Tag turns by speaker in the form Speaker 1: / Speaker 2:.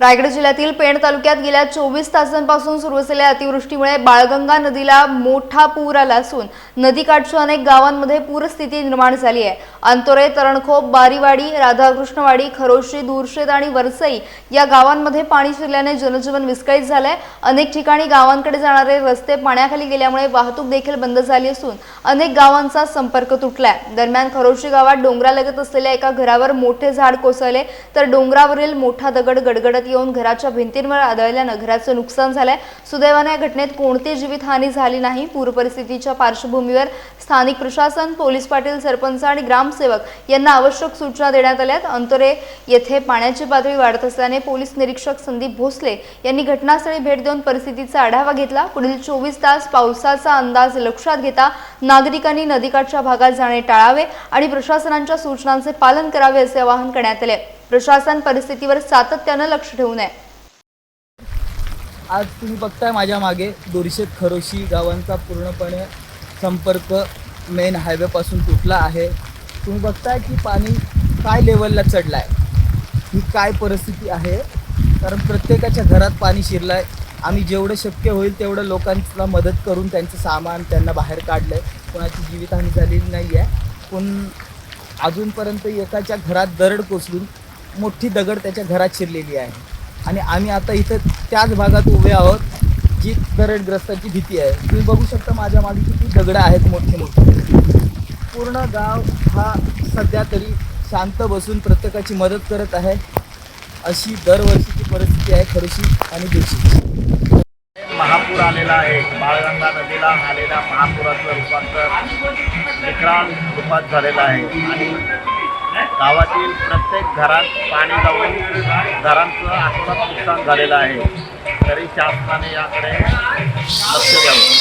Speaker 1: रायगड जिल्ह्यातील पेण तालुक्यात गेल्या 24 तासांपासून सुरू असलेल्या अतिवृष्टीमुळे बाळगंगा नदीला मोठा पूर आला असून नदीकाठच्या अनेक गावांमध्ये पूरस्थिती निर्माण झाली आहे। अंतोरे, तरणखोप, बारीवाडी, राधाकृष्णवाडी, खरोशी, दूरशेत आणि वरसई या गावांमध्ये पाणी शिरल्याने जनजीवन विस्कळीत झालंय। अनेक ठिकाणी गावांकडे जाणारे रस्ते पाण्याखाली गेल्यामुळे वाहतूक देखील बंद झाली असून अनेक गावांचा संपर्क तुटलाय। दरम्यान खरोशी गावात डोंगरालगत असलेल्या एका घरावर मोठे झाड कोसळले तर डोंगरावरील मोठा दगड गडगडत येऊन घराच्या भिंतींवर आदळल्याने घराचं नुकसान झालंय। सुदैवाने या घटनेत कोणतीही जीवितहानी झाली नाही। पूर परिस्थितीच्या पार्श्वभूमीवर स्थानिक प्रशासन, पोलीस पाटील, सरपंच आणि ग्रामसेवक यांना आवश्यक सूचना देण्यात आल्यात। अंतोरे येथे पाण्याची पातळी वाढत असल्याने पोलीस निरीक्षक संदीप भोसले यांनी घटनास्थळी भेट देऊन परिस्थितीचा आढावा घेतला। पुढील 24 तास पावसाचा अंदाज लक्षात घेता नागरिकांनी नदीकाठच्या भागात जाणे टाळावे आणि प्रशासनाच्या सूचनांचे पालन करावे असे आवाहन करण्यात आले। प्रशासन परिस्थितीवर सातत्याने लक्ष ठेवून आहे।
Speaker 2: आज तुम्ही बघताय माझ्या मागे दोरशेत खरोशी गावांचा पूर्णपणे संपर्क मेन हायवे पासून तुटला आहे। तुम्ही बघताय की पाणी काय लेवलला चढलं आहे, ही काय परिस्थिती आहे। कारण प्रत्येकाच्या घरात पाणी शिरलं आहे। आम्ही जेवढं शक्य होईल तेवढं लोकांना मदत करून त्यांचं सामान त्यांना बाहेर काढलं आहे। कोणाची जीवितहानी झालेली नाही आहे, पण अजूनपर्यंत एकाच्या घरात दरड कोसळून मोठी दगड त्याच्या घरात शिरलेली आहे आणि आम्ही आता इथं त्याच भागात उभे आहोत जी दरडग्रस्ताची भीती आहे। तुम्ही बघू शकता माझ्या मागे किती दगडं आहेत मोठे मोठे। पूर्ण गाव हा सध्या तरी शांत बसून प्रत्येकाची मदत करत आहे। अशी दरवर्षीची परिस्थिती आहे खरोशी आणि दोरशेची।
Speaker 3: महापूर आलेला आहे। बाळगंगा नदीला आलेल्या महापुराचं रूपांतर विकराल रूपात झालेलं आहे आणि गावातील प्रत्येक घरात पाणी जाऊन घरांचं आत्महत्या नुकसान झालेलं आहे। तरी शासनाने याकडे लक्ष द्यावं।